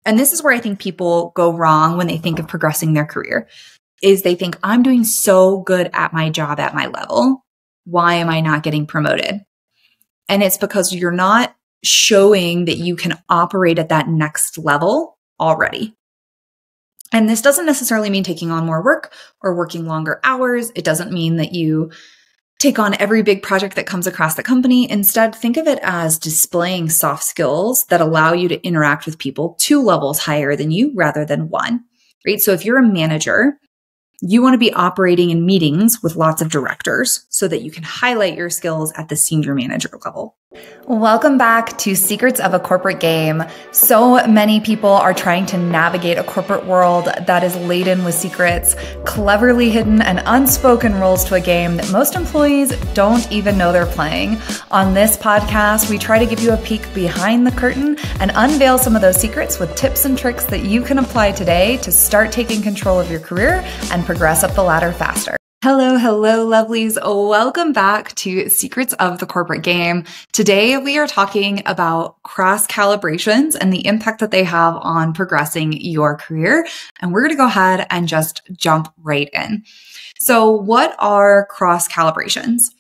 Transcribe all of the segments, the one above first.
And this is where I think people go wrong when they think of progressing their career, is they think, I'm doing so good at my job at my level. Why am I not getting promoted? And it's because you're not showing that you can operate at that next level already. And this doesn't necessarily mean taking on more work or working longer hours. It doesn't mean that you take on every big project that comes across the company. Instead, think of it as displaying soft skills that allow you to interact with people 2 levels higher than you rather than 1, right? So if you're a manager, you want to be operating in meetings with lots of directors so that you can highlight your skills at the senior manager level. Welcome back to Secrets of a Corporate Game. So many people are trying to navigate a corporate world that is laden with secrets, cleverly hidden and unspoken rules to a game that most employees don't even know they're playing. On this podcast, we try to give you a peek behind the curtain and unveil some of those secrets with tips and tricks that you can apply today to start taking control of your career and progress up the ladder faster. Hello, lovelies. Welcome back to Secrets of the Corporate Game. Today, we are talking about cross-calibrations and the impact that they have on progressing your career. And we're going to go ahead and just jump right in. So what are cross-calibrations?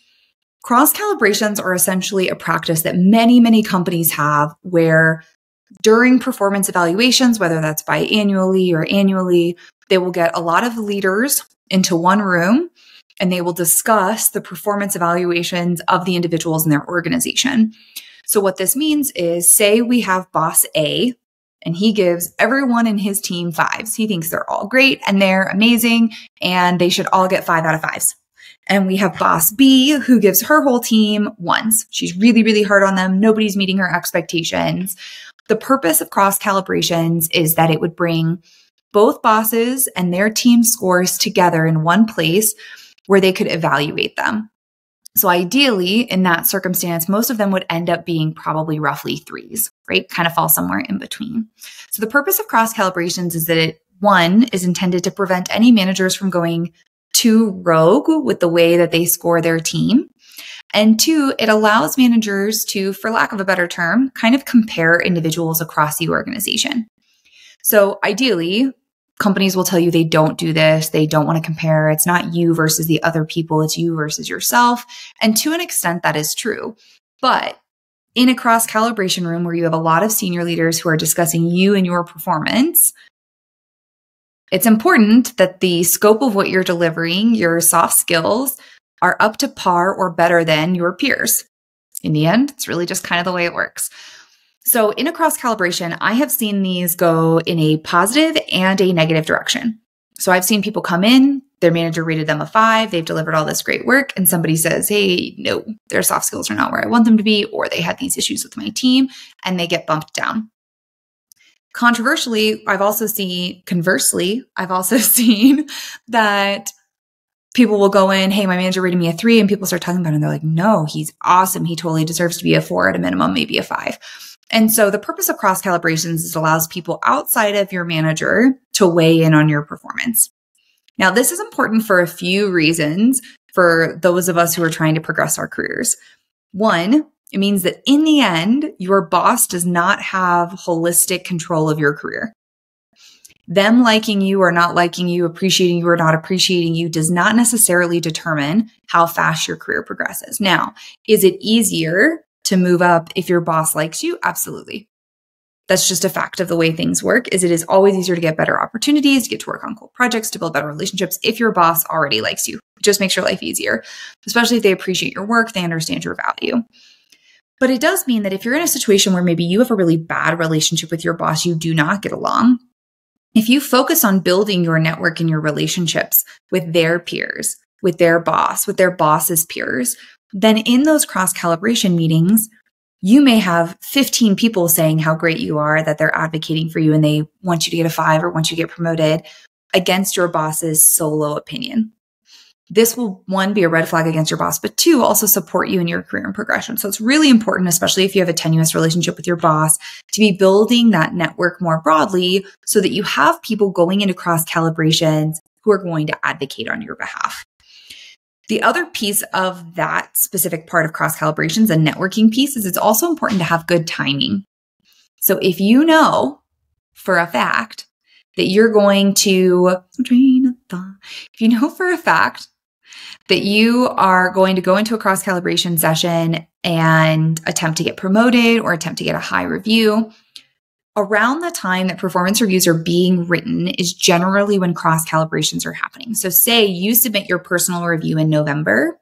Cross-calibrations are essentially a practice that many companies have where during performance evaluations, whether that's biannually or annually, they will get a lot of leaders into one room and they will discuss the performance evaluations of the individuals in their organization. So what this means is, say we have boss A and he gives everyone in his team 5s. He thinks they're all great and they're amazing and they should all get 5 out of 5s. And we have boss B who gives her whole team 1s. She's really hard on them. Nobody's meeting her expectations. The purpose of cross calibrations is that it would bring both bosses and their team scores together in one place where they could evaluate them. So ideally, in that circumstance, most of them would end up being probably roughly 3s, right? Kind of fall somewhere in between. So the purpose of cross calibrations is that it, 1, is intended to prevent any managers from going too rogue with the way that they score their team. And 2, it allows managers to, for lack of a better term, kind of compare individuals across the organization. So ideally, companies will tell you they don't do this. They don't want to compare. It's not you versus the other people. It's you versus yourself. And to an extent, that is true. But in a cross-calibration room where you have a lot of senior leaders who are discussing you and your performance, it's important that the scope of what you're delivering, your soft skills, are up to par or better than your peers. In the end, it's really just kind of the way it works. So in a cross calibration, I have seen these go in a positive and a negative direction. So I've seen people come in, their manager rated them a 5, they've delivered all this great work, and somebody says, hey, no, their soft skills are not where I want them to be, or they had these issues with my team, and they get bumped down. Conversely, I've also seen that people will go in, hey, my manager rated me a 3, and people start talking about it, and they're like, no, he's awesome. He totally deserves to be a 4 at a minimum, maybe a 5. And so the purpose of cross calibrations is it allows people outside of your manager to weigh in on your performance. Now, this is important for a few reasons for those of us who are trying to progress our careers. 1, it means that in the end, your boss does not have holistic control of your career. Them liking you or not liking you, appreciating you or not appreciating you does not necessarily determine how fast your career progresses. Now, is it easier to move up if your boss likes you? Absolutely. That's just a fact of the way things work. It is always easier to get better opportunities, to get to work on cool projects, to build better relationships if your boss already likes you. It just makes your life easier, especially if they appreciate your work, they understand your value. But it does mean that if you're in a situation where maybe you have a really bad relationship with your boss, you do not get along, if you focus on building your network and your relationships with their peers, with their boss, with their boss's peers, then in those cross-calibration meetings, you may have 15 people saying how great you are, that they're advocating for you and they want you to get a 5 or want you to get promoted against your boss's solo opinion. This will, 1, be a red flag against your boss, but 2, also support you in your career and progression. So it's really important, especially if you have a tenuous relationship with your boss, to be building that network more broadly so that you have people going into cross calibrations who are going to advocate on your behalf. The other piece of that specific part of cross calibrations and networking piece is it's also important to have good timing. So if you know for a fact that you're going to if you know for a fact that you are going to go into a cross calibration session and attempt to get promoted or attempt to get a high review, around the time that performance reviews are being written is generally when cross calibrations are happening. So say you submit your personal review in November,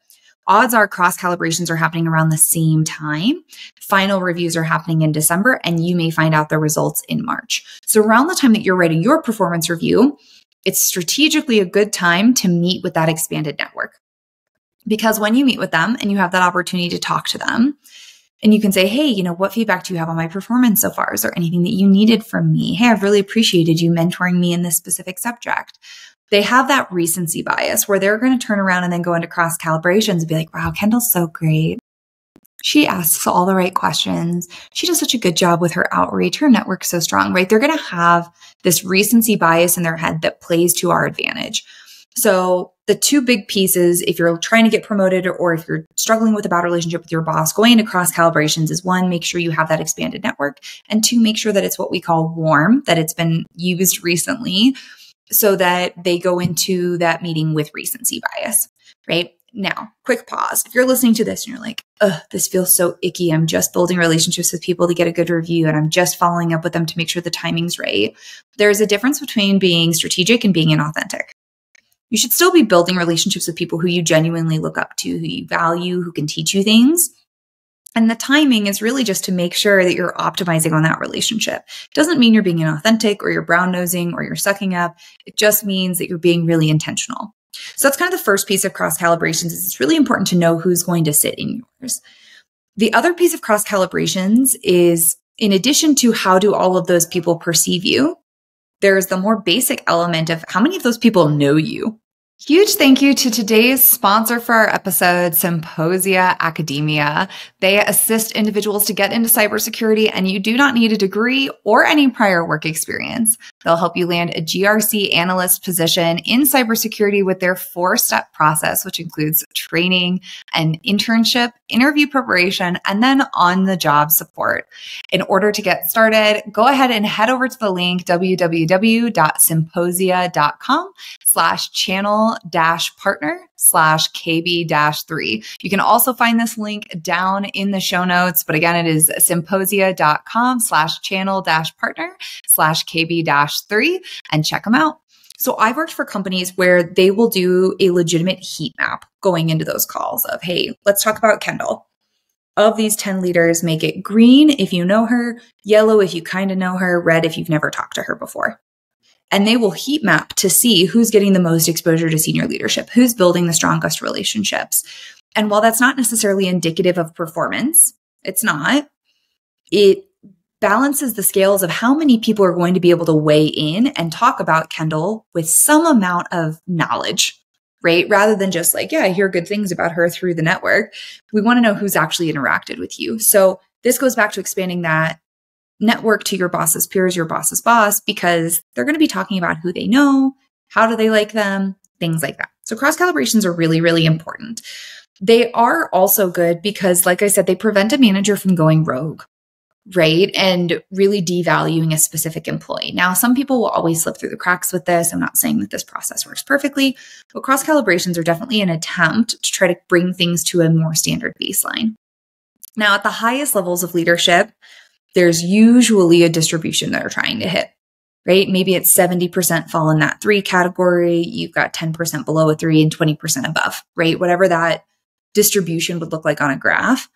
odds are cross calibrations are happening around the same time. Final reviews are happening in December, and you may find out the results in March. So around the time that you're writing your performance review, it's strategically a good time to meet with that expanded network. Because when you meet with them and you have that opportunity to talk to them, and you can say, hey, you know, what feedback do you have on my performance so far? Is there anything that you needed from me? Hey, I've really appreciated you mentoring me in this specific subject. They have that recency bias where they're going to turn around and then go into cross calibrations and be like, wow, Kendal's so great. She asks all the right questions. She does such a good job with her outreach. Her network's so strong, right? They're going to have this recency bias in their head that plays to our advantage. So the two big pieces, if you're trying to get promoted or if you're struggling with a bad relationship with your boss, going into cross calibrations is one, make sure you have that expanded network. And two, make sure that it's what we call warm, that it's been used recently so that they go into that meeting with recency bias, right? Now, quick pause. If you're listening to this and you're like, ugh, this feels so icky. I'm just building relationships with people to get a good review and I'm just following up with them to make sure the timing's right. There's a difference between being strategic and being inauthentic. You should still be building relationships with people who you genuinely look up to, who you value, who can teach you things. And the timing is really just to make sure that you're optimizing on that relationship. It doesn't mean you're being inauthentic or you're brown nosing or you're sucking up. It just means that you're being really intentional. So that's kind of the first piece of cross calibrations is it's really important to know who's going to sit in yours. The other piece of cross calibrations is in addition to how do all of those people perceive you, there's the more basic element of how many of those people know you. Huge thank you to today's sponsor for our episode, Symposia Academia. They assist individuals to get into cybersecurity, and you do not need a degree or any prior work experience. They'll help you land a GRC analyst position in cybersecurity with their 4-step process, which includes training, an internship, interview preparation, and then on-the-job support. In order to get started, go ahead and head over to the link www.symposia.com/channel-partner/KB-3. You can also find this link down in the show notes, but again, it is symposia.com/channel-partner/KB-3 and check them out. So I've worked for companies where they will do a legitimate heat map going into those calls of, hey, let's talk about Kendal. Of these 10 leaders, make it green if you know her, yellow if you kind of know her, red if you've never talked to her before. And they will heat map to see who's getting the most exposure to senior leadership, who's building the strongest relationships. And while that's not necessarily indicative of performance, it's not, it balances the scales of how many people are going to be able to weigh in and talk about Kendal with some amount of knowledge, right? Rather than just like, yeah, I hear good things about her through the network. We want to know who's actually interacted with you. So this goes back to expanding that network to your boss's peers, your boss's boss, because they're going to be talking about who they know, how do they like them, things like that. So cross calibrations are really, really important. They are also good because, like I said, they prevent a manager from going rogue, right? And really devaluing a specific employee. Now, some people will always slip through the cracks with this. I'm not saying that this process works perfectly, but cross calibrations are definitely an attempt to try to bring things to a more standard baseline. Now, at the highest levels of leadership, there's usually a distribution that they're trying to hit, right? Maybe it's 70% fall in that 3 category. You've got 10% below a 3 and 20% above, right? Whatever that distribution would look like on a graph.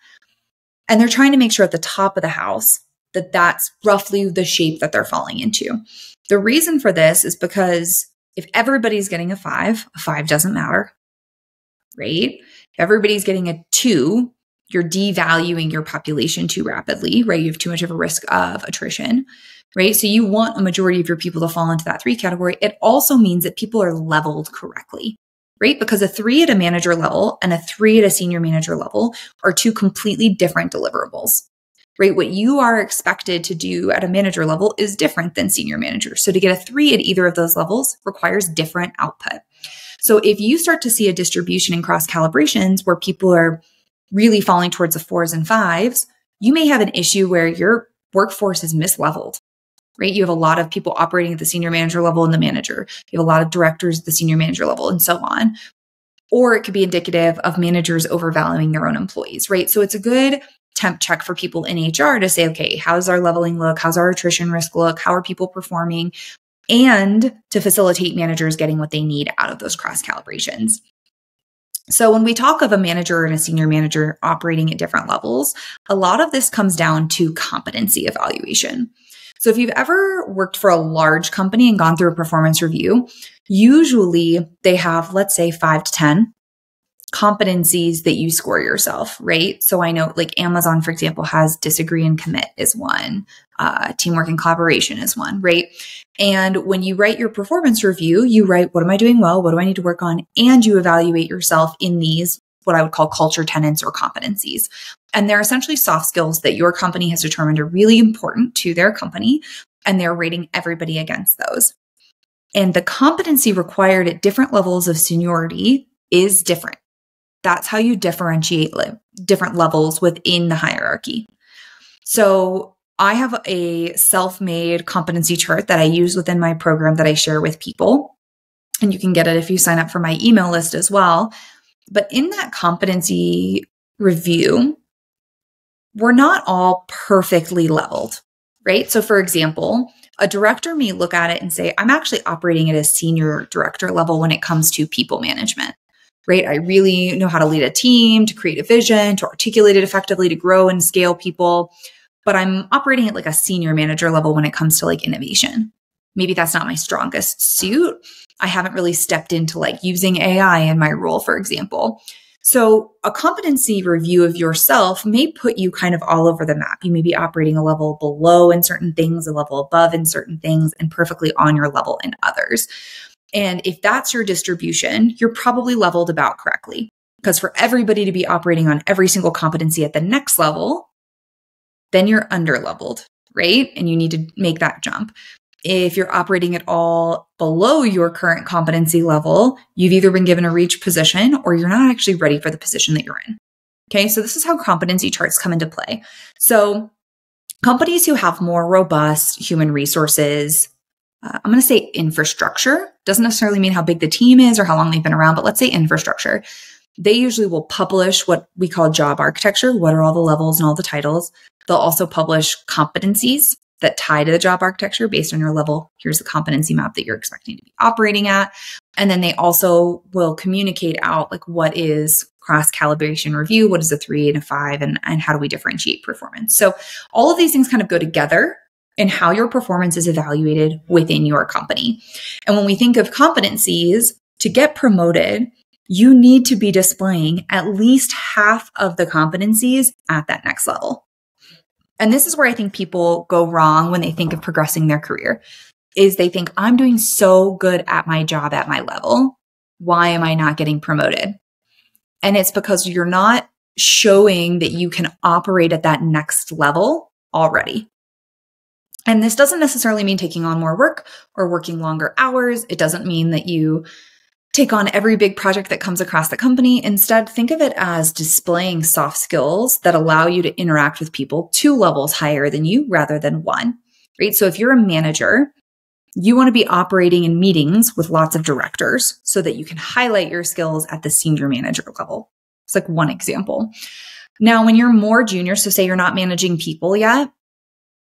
And they're trying to make sure at the top of the house that that's roughly the shape that they're falling into. The reason for this is because if everybody's getting a 5 doesn't matter, right? If everybody's getting a 2, you're devaluing your population too rapidly, right? You have too much of a risk of attrition, right? So you want a majority of your people to fall into that 3 category. It also means that people are leveled correctly, right? Because a 3 at a manager level and a 3 at a senior manager level are 2 completely different deliverables, right? What you are expected to do at a manager level is different than senior manager. So to get a 3 at either of those levels requires different output. So if you start to see a distribution in cross calibrations where people are really falling towards the 4s and 5s, you may have an issue where your workforce is misleveled, right? You have a lot of people operating at the senior manager level and the manager. You have a lot of directors at the senior manager level and so on. Or it could be indicative of managers overvaluing their own employees, right? So it's a good temp check for people in HR to say, okay, how's our leveling look? How's our attrition risk look? How are people performing? And to facilitate managers getting what they need out of those cross calibrations. So when we talk of a manager and a senior manager operating at different levels, a lot of this comes down to competency evaluation. So if you've ever worked for a large company and gone through a performance review, usually they have, let's say, 5 to 10 competencies that you score yourself, right? So I know like Amazon, for example, has disagree and commit is one, teamwork and collaboration is one, right? And when you write your performance review, you write, what am I doing well? What do I need to work on? And you evaluate yourself in these, what I would call culture tenets or competencies. And they're essentially soft skills that your company has determined are really important to their company, and they're rating everybody against those. And the competency required at different levels of seniority is different. That's how you differentiate different levels within the hierarchy. So I have a self-made competency chart that I use within my program that I share with people. And you can get it if you sign up for my email list as well. But in that competency review, we're not all perfectly leveled, right? So for example, a director may look at it and say, I'm actually operating at a senior director level when it comes to people management, right? I really know how to lead a team, to create a vision, to articulate it effectively, to grow and scale people. But I'm operating at like a senior manager level when it comes to like innovation. Maybe that's not my strongest suit. I haven't really stepped into like using AI in my role, for example. So a competency review of yourself may put you kind of all over the map. You may be operating a level below in certain things, a level above in certain things, and perfectly on your level in others. And if that's your distribution, you're probably leveled about correctly. Because for everybody to be operating on every single competency at the next level, then you're under-leveled, right? And you need to make that jump. If you're operating at all below your current competency level, you've either been given a reach position or you're not actually ready for the position that you're in. Okay, so this is how competency charts come into play. So companies who have more robust human resources, I'm going to say infrastructure, doesn't necessarily mean how big the team is or how long they've been around, but let's say infrastructure. They usually will publish what we call job architecture. What are all the levels and all the titles? They'll also publish competencies that tie to the job architecture based on your level. Here's the competency map that you're expecting to be operating at. And then they also will communicate out like what is cross calibration review, what is a 3 and a 5, and how do we differentiate performance. So all of these things kind of go together in how your performance is evaluated within your company. And when we think of competencies, to get promoted, you need to be displaying at least half of the competencies at that next level. And this is where I think people go wrong when they think of progressing their career, is they think, I'm doing so good at my job at my level. Why am I not getting promoted? And it's because you're not showing that you can operate at that next level already. And this doesn't necessarily mean taking on more work or working longer hours. It doesn't mean that you take on every big project that comes across the company. Instead, think of it as displaying soft skills that allow you to interact with people 2 levels higher than you rather than 1, right? So if you're a manager, you want to be operating in meetings with lots of directors so that you can highlight your skills at the senior manager level. It's like one example. Now, when you're more junior, so say you're not managing people yet,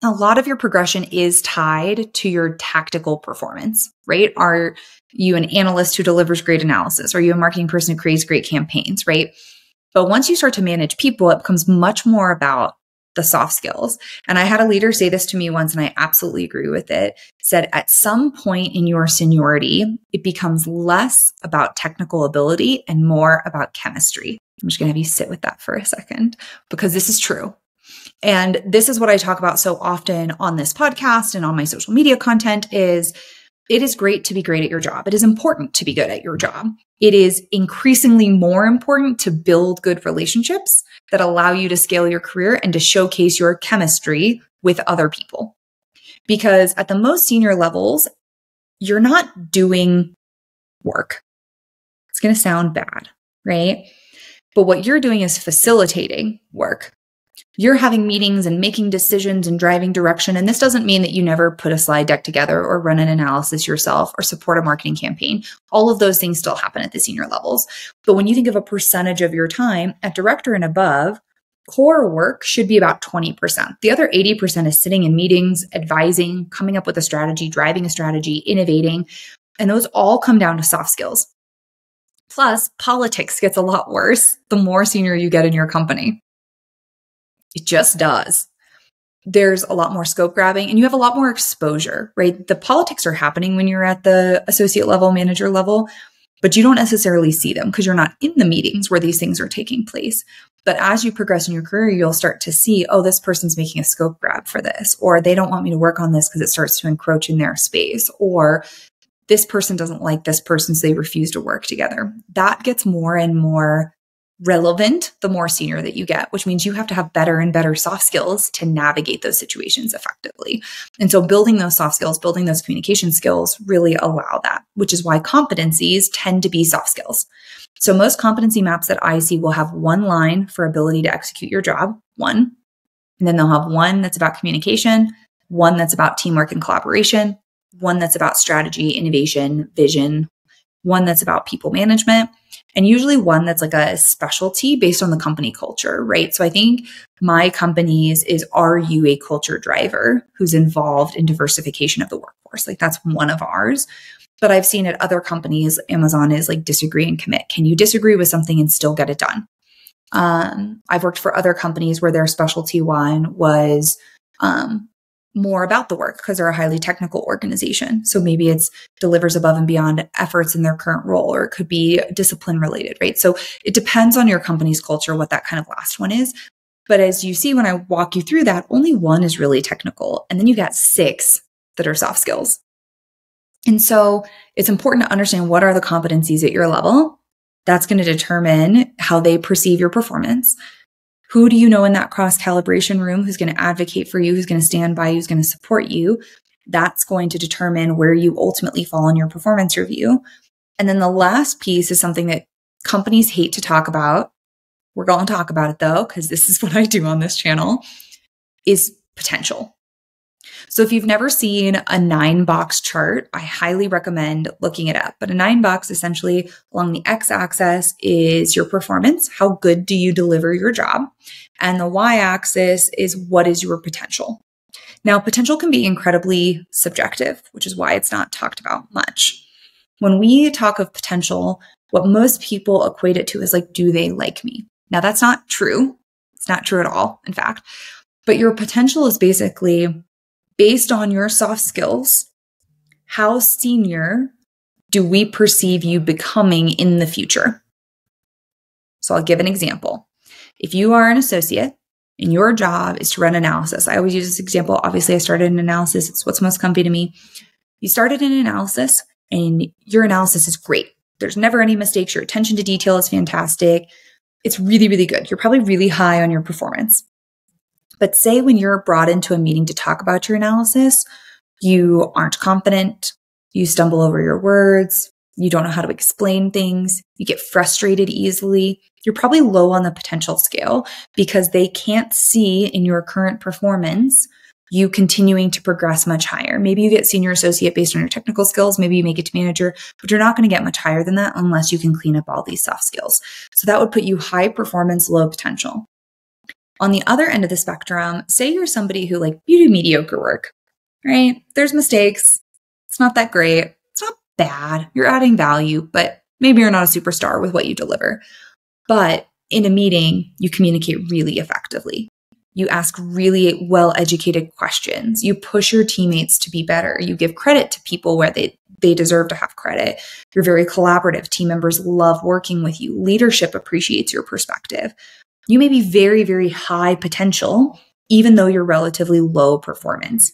a lot of your progression is tied to your tactical performance, right? Are you an analyst who delivers great analysis? Are you a marketing person who creates great campaigns, right? But once you start to manage people, it becomes much more about the soft skills. And I had a leader say this to me once, and I absolutely agree with it. Said at some point in your seniority, it becomes less about technical ability and more about chemistry. I'm just going to have you sit with that for a second, because this is true. And this is what I talk about so often on this podcast and on my social media content is it is great to be great at your job. It is important to be good at your job. It is increasingly more important to build good relationships that allow you to scale your career and to showcase your chemistry with other people. Because at the most senior levels, you're not doing work. It's going to sound bad, right? But what you're doing is facilitating work. You're having meetings and making decisions and driving direction. And this doesn't mean that you never put a slide deck together or run an analysis yourself or support a marketing campaign. All of those things still happen at the senior levels. But when you think of a percentage of your time at director and above, core work should be about 20%. The other 80% is sitting in meetings, advising, coming up with a strategy, driving a strategy, innovating. And those all come down to soft skills. Plus, politics gets a lot worse the more senior you get in your company. It just does. There's a lot more scope grabbing and you have a lot more exposure, right? The politics are happening when you're at the associate level, manager level, but you don't necessarily see them because you're not in the meetings where these things are taking place. But as you progress in your career, you'll start to see, oh, this person's making a scope grab for this, or they don't want me to work on this because it starts to encroach in their space, or this person doesn't like this person, so they refuse to work together. That gets more and more relevant the more senior that you get, which means you have to have better and better soft skills to navigate those situations effectively. And so building those soft skills, building those communication skills really allow that, which is why competencies tend to be soft skills. So most competency maps that I see will have one line for ability to execute your job, one. And then they'll have one that's about communication, one that's about teamwork and collaboration, one that's about strategy, innovation, vision, one that's about people management, and usually one that's like a specialty based on the company culture, right? So I think my company's is, are you a culture driver who's involved in diversification of the workforce? Like that's one of ours. But I've seen at other companies, Amazon is like disagree and commit. Can you disagree with something and still get it done? I've worked for other companies where their specialty one was more about the work because they're a highly technical organization. So maybe it's delivers above and beyond efforts in their current role, or it could be discipline related, right? So it depends on your company's culture, what that kind of last one is. But as you see, when I walk you through that, only one is really technical. And then you got 6 that are soft skills. And so it's important to understand what are the competencies at your level. That's going to determine how they perceive your performance. Who do you know in that cross calibration room who's going to advocate for you, who's going to stand by you, who's going to support you? That's going to determine where you ultimately fall in your performance review. And then the last piece is something that companies hate to talk about. We're going to talk about it though, because this is what I do on this channel, is potential. So if you've never seen a 9-box chart, I highly recommend looking it up. But a 9-box essentially along the x-axis is your performance. How good do you deliver your job? And the y-axis is what is your potential? Now, potential can be incredibly subjective, which is why it's not talked about much. When we talk of potential, what most people equate it to is like, do they like me? Now, that's not true. It's not true at all, in fact. But your potential is basically based on your soft skills, how senior do we perceive you becoming in the future? So I'll give an example. If you are an associate and your job is to run analysis, I always use this example. Obviously, I started in analysis. It's what's most comfy to me. You started in analysis and your analysis is great. There's never any mistakes. Your attention to detail is fantastic. It's really, really good. You're probably really high on your performance. But say when you're brought into a meeting to talk about your analysis, you aren't confident, you stumble over your words, you don't know how to explain things, you get frustrated easily. You're probably low on the potential scale because they can't see in your current performance you continuing to progress much higher. Maybe you get senior associate based on your technical skills, maybe you make it to manager, but you're not going to get much higher than that unless you can clean up all these soft skills. So that would put you high performance, low potential. On the other end of the spectrum, say you're somebody who you do mediocre work, right? There's mistakes. It's not that great. It's not bad. You're adding value, but maybe you're not a superstar with what you deliver. But in a meeting, you communicate really effectively. You ask really well-educated questions. You push your teammates to be better. You give credit to people where they deserve to have credit. You're very collaborative. Team members love working with you. Leadership appreciates your perspective. You may be very, very high potential, even though you're relatively low performance.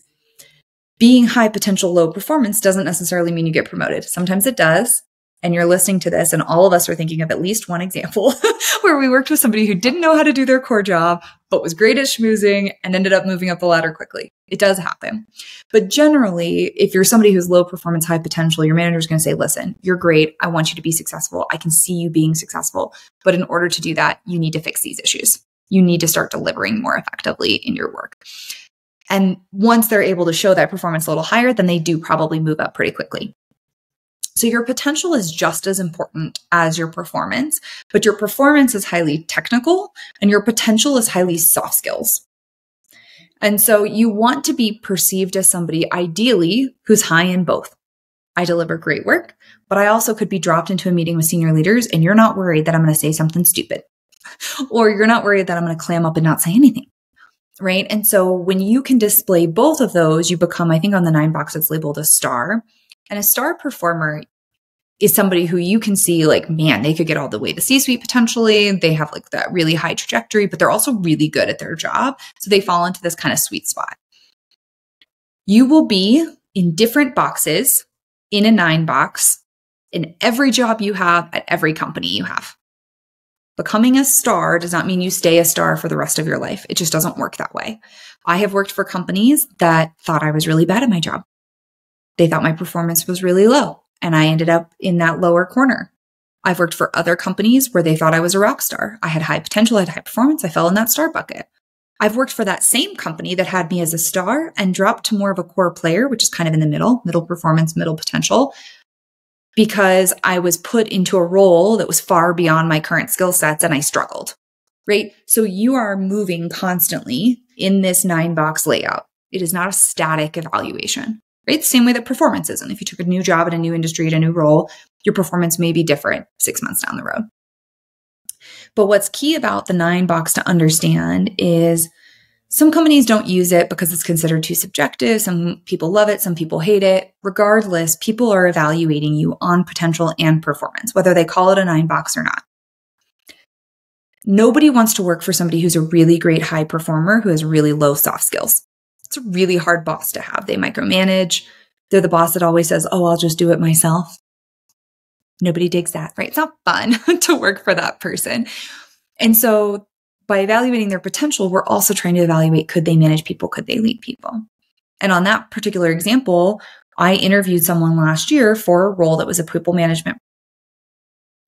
Being high potential, low performance doesn't necessarily mean you get promoted. Sometimes it does. And you're listening to this and all of us are thinking of at least one example where we worked with somebody who didn't know how to do their core job, but was great at schmoozing and ended up moving up the ladder quickly. It does happen. But generally, if you're somebody who's low performance, high potential, your manager is going to say, listen, you're great. I want you to be successful. I can see you being successful. But in order to do that, you need to fix these issues. You need to start delivering more effectively in your work. And once they're able to show that performance a little higher, then they do probably move up pretty quickly. So your potential is just as important as your performance, but your performance is highly technical and your potential is highly soft skills. And so you want to be perceived as somebody ideally who's high in both. I deliver great work, but I also could be dropped into a meeting with senior leaders and you're not worried that I'm going to say something stupid, or you're not worried that I'm going to clam up and not say anything. Right. And so when you can display both of those, you become, I think on the 9 box, it's labeled a star. And a star performer is somebody who you can see like, man, they could get all the way to C-suite potentially. They have like that really high trajectory, but they're also really good at their job. So they fall into this kind of sweet spot. You will be in different boxes in a 9 box in every job you have at every company you have. Becoming a star does not mean you stay a star for the rest of your life. It just doesn't work that way. I have worked for companies that thought I was really bad at my job. They thought my performance was really low, and I ended up in that lower corner. I've worked for other companies where they thought I was a rock star. I had high potential, I had high performance. I fell in that star bucket. I've worked for that same company that had me as a star and dropped to more of a core player, which is kind of in the middle performance, middle potential, because I was put into a role that was far beyond my current skill sets and I struggled, right? So you are moving constantly in this 9 box layout. It is not a static evaluation, right? The same way that performance isn't. If you took a new job in a new industry, at a new role, your performance may be different 6 months down the road. But what's key about the 9 box to understand is some companies don't use it because it's considered too subjective. Some people love it. Some people hate it. Regardless, people are evaluating you on potential and performance, whether they call it a 9 box or not. Nobody wants to work for somebody who's a really great high performer who has really low soft skills. It's a really hard boss to have. They micromanage. They're the boss that always says, oh, I'll just do it myself. Nobody digs that, right? It's not fun to work for that person. And so by evaluating their potential, we're also trying to evaluate, could they manage people? Could they lead people? And on that particular example, I interviewed someone last year for a role that was a people management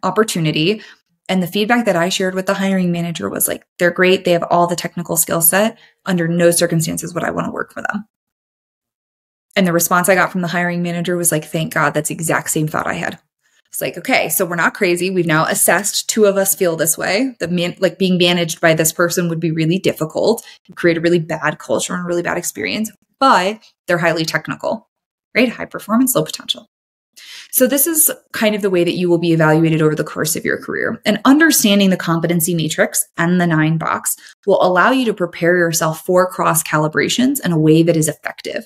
opportunity. And the feedback that I shared with the hiring manager was like, they're great. They have all the technical skill set. Under no circumstances would I want to work for them. And the response I got from the hiring manager was like, thank God, that's the exact same thought I had. It's like, okay, so we're not crazy. We've now assessed 2 of us feel this way. Like being managed by this person would be really difficult, create a really bad culture and a really bad experience, but they're highly technical, right? High performance, low potential. So this is kind of the way that you will be evaluated over the course of your career. And understanding the competency matrix and the 9 box will allow you to prepare yourself for cross calibrations in a way that is effective.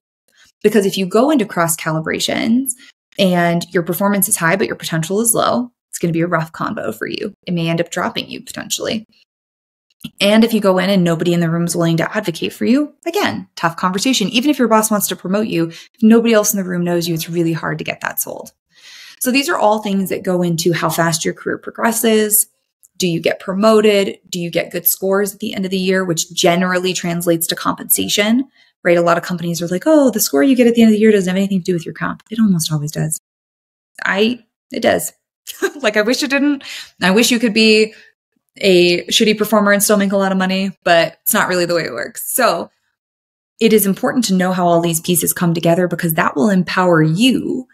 Because if you go into cross calibrations and your performance is high, but your potential is low, it's going to be a rough combo for you. It may end up dropping you potentially. And if you go in and nobody in the room is willing to advocate for you, again, tough conversation. Even if your boss wants to promote you, if nobody else in the room knows you, it's really hard to get that sold. So these are all things that go into how fast your career progresses. Do you get promoted? Do you get good scores at the end of the year, which generally translates to compensation? Right? A lot of companies are like, oh, the score you get at the end of the year doesn't have anything to do with your comp. It almost always does. It does. Like, I wish it didn't. I wish you could be a shitty performer and still make a lot of money, but it's not really the way it works. So it is important to know how all these pieces come together because that will empower you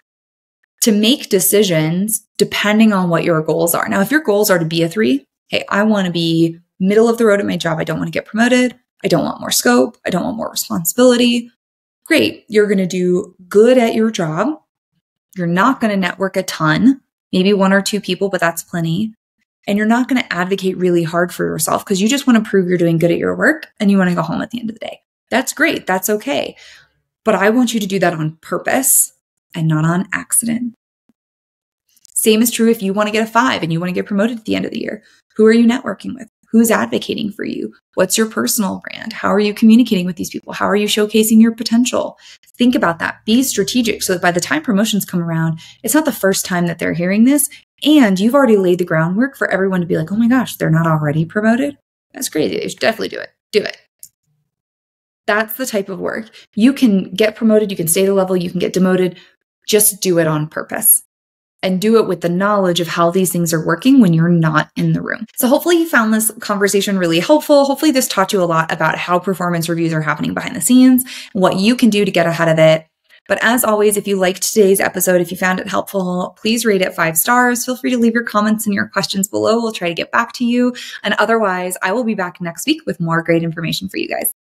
to make decisions depending on what your goals are. Now, if your goals are to be a 3, hey, I want to be middle of the road at my job. I don't want to get promoted. I don't want more scope. I don't want more responsibility. Great. You're going to do good at your job. You're not going to network a ton, maybe 1 or 2 people, but that's plenty. And you're not going to advocate really hard for yourself because you just want to prove you're doing good at your work and you want to go home at the end of the day. That's great. That's okay. But I want you to do that on purpose and not on accident. Same is true if you want to get a 5 and you want to get promoted at the end of the year. Who are you networking with? Who's advocating for you? What's your personal brand? How are you communicating with these people? How are you showcasing your potential? Think about that. Be strategic so that by the time promotions come around, it's not the first time that they're hearing this. And you've already laid the groundwork for everyone to be like, oh my gosh, they're not already promoted? That's crazy. They should definitely do it. Do it. That's the type of work. You can get promoted. You can stay the level. You can get demoted. Just do it on purpose. and do it with the knowledge of how these things are working when you're not in the room. So hopefully you found this conversation really helpful. Hopefully this taught you a lot about how performance reviews are happening behind the scenes, what you can do to get ahead of it. But as always, if you liked today's episode, if you found it helpful, please rate it 5 stars. Feel free to leave your comments and your questions below. We'll try to get back to you. And otherwise, I will be back next week with more great information for you guys.